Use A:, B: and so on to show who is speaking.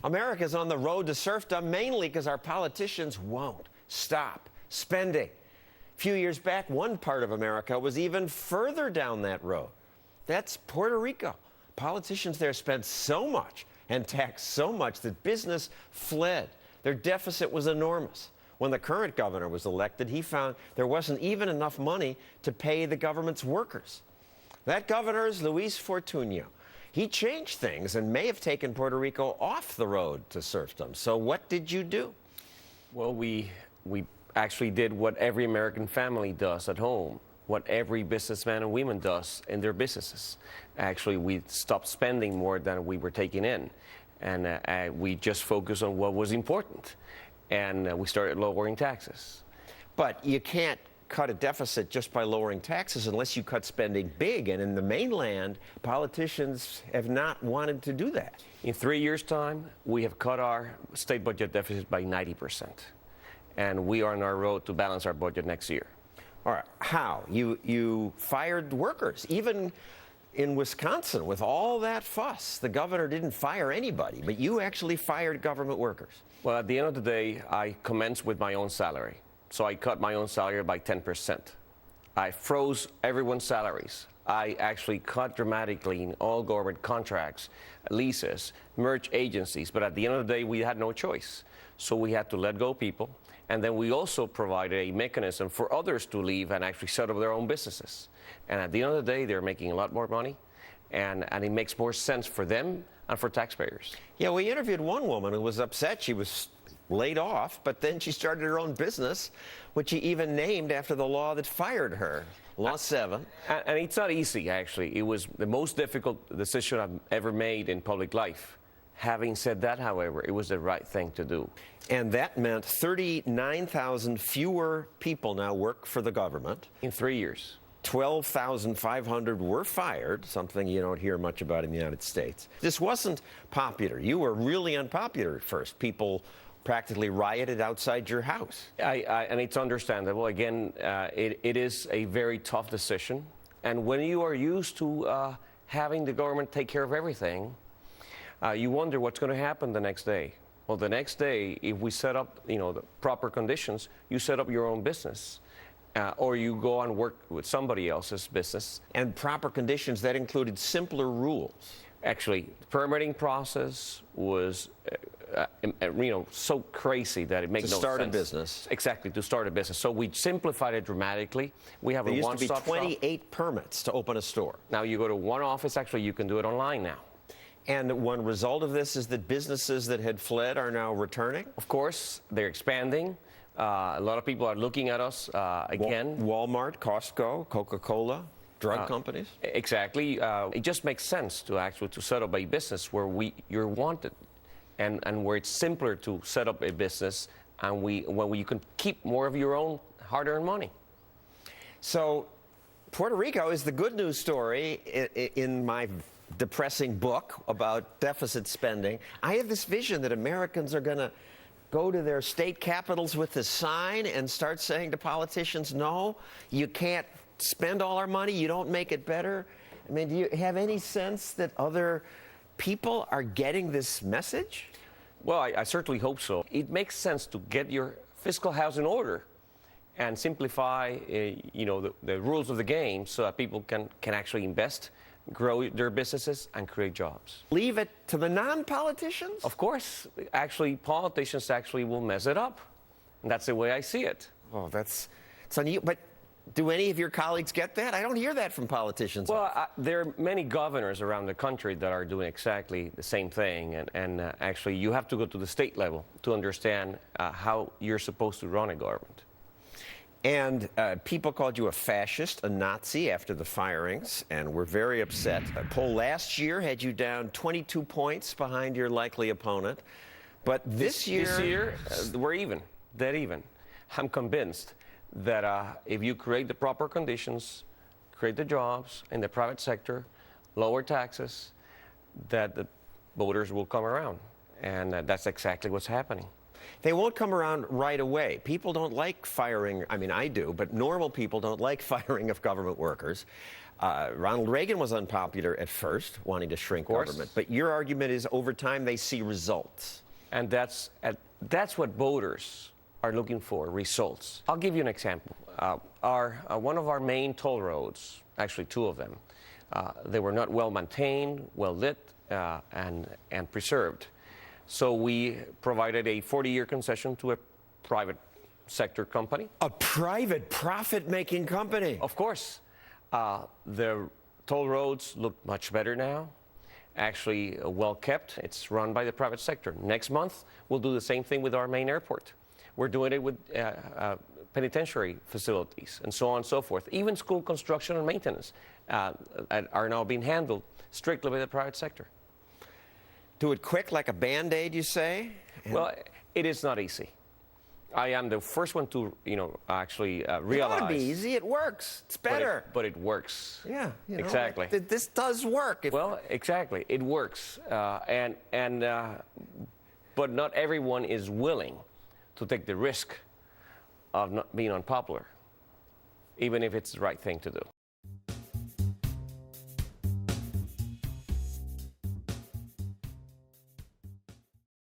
A: America's on the road to serfdom mainly because our politicians won't stop spending. A few years back, one part of America was even further down that road. That's Puerto Rico. Politicians there spent so much and taxed so much that business fled. Their deficit was enormous. When the current governor was elected, he found there wasn't even enough money to pay the government's workers. That governor is Luis Fortuno. He changed things and may have taken Puerto Rico off the road to serfdom. So what did you do?
B: Well, we actually did what every American family does at home, what every businessman and woman does in their businesses. Actually, we stopped spending more than we were taking in, and we just focused on what was important, and we started lowering taxes.
A: But you can't cut a deficit just by lowering taxes unless you cut spending big, and in the mainland, politicians have not wanted to do that.
B: In 3 years' time, we have cut our state budget deficit by 90%, and we are on our road to balance our budget next year.
A: All right, how? You fired workers. Even in Wisconsin, with all that fuss, the governor didn't fire anybody, but you actually fired government workers.
B: Well, at the end of the day, I commenced with my own salary. So I cut my own salary by 10%. I froze everyone's salaries. I actually cut dramatically in all government contracts, leases, merged agencies. But at the end of the day, we had no choice. So we had to let go people. And then we also provided a mechanism for others to leave and actually set up their own businesses. And at the end of the day, they're making a lot more money. And it makes more sense for them and for taxpayers.
A: Yeah, we interviewed one woman who was upset. She was laid off, but then she started her own business, which she even named after the law that fired her, Law 7.
B: And it's not easy, actually. It was the most difficult decision I've ever made in public life. Having said that, however, it was the right thing to do.
A: And that meant 39,000 fewer people now work for the government.
B: In 3 years.
A: 12,500 were fired, something you don't hear much about in the United States. This wasn't popular. You were really unpopular at first. People practically rioted outside your house.
B: And it's understandable. Again, it is a very tough decision. And when you are used to having the government take care of everything, you wonder what's going to happen the next day. Well, the next day, if we set up, the proper conditions, you set up your own business. Or you go and work with somebody else's business.
A: And proper conditions, that included simpler rules.
B: Actually, the permitting process was, so crazy that it makes no sense.
A: To start a business.
B: Exactly, to start a business. So we simplified it dramatically. We have a one-stop shop.
A: There used to be 28 permits to open a store.
B: Now you go to one office. Actually, you can do it online now.
A: And one result of this is that businesses that had fled are now returning?
B: Of course, they're expanding. A lot of people are looking at us again.
A: Walmart, Costco, Coca-Cola, drug companies?
B: Exactly. It just makes sense to set up a business where you're wanted, and where it's simpler to set up a business, and when you can keep more of your own hard-earned money.
A: So, Puerto Rico is the good news story in my depressing book about deficit spending. I have this vision that Americans are going to go to their state capitals with a sign and start saying to politicians, no, you can't spend all our money, you don't make it better. I mean, do you have any sense that other people are getting this message?
B: Well, I certainly hope so. It makes sense to get your fiscal house in order and simplify, the rules of the game so that people can actually invest, grow their businesses, and create jobs.
A: Leave it to the non-politicians?
B: Of course. Actually, politicians will mess it up. And that's the way I see it.
A: Oh, it's unusual. But do any of your colleagues get that? I don't hear that from politicians.
B: Well, there are many governors around the country that are doing exactly the same thing. And actually, you have to go to the state level to understand how you're supposed to run a government.
A: And people called you a fascist, a Nazi after the firings, and were very upset. A poll last year had you down 22 points behind your likely opponent. But this year,
B: we're even, dead even. I'm convinced that if you create the proper conditions, create the jobs in the private sector, lower taxes, that the voters will come around. And that's exactly what's happening.
A: They won't come around right away. People don't like firing. I mean, I do, but normal people don't like firing of government workers. Ronald Reagan was unpopular at first, wanting to shrink government. But your argument is over time they see results.
B: And that's what voters are looking for, results. I'll give you an example. One of our main toll roads, actually two of them, they were not well maintained, well lit, and preserved. So we provided a 40-year concession to a private sector company.
A: A private profit-making company?
B: Of course. The toll roads look much better now. Actually, well kept. It's run by the private sector. Next month, we'll do the same thing with our main airport. We're doing it with penitentiary facilities and so on and so forth. Even school construction and maintenance are now being handled strictly by the private sector.
A: Do it quick, like a Band-Aid, you say?
B: Well, it is not easy. I am the first one to, actually realize.
A: It ought to be easy. It works. It's better.
B: But it works.
A: Yeah,
B: exactly.
A: This does work.
B: Well, exactly. It works, but not everyone is willing to take the risk of not being unpopular, even if it's the right thing to do.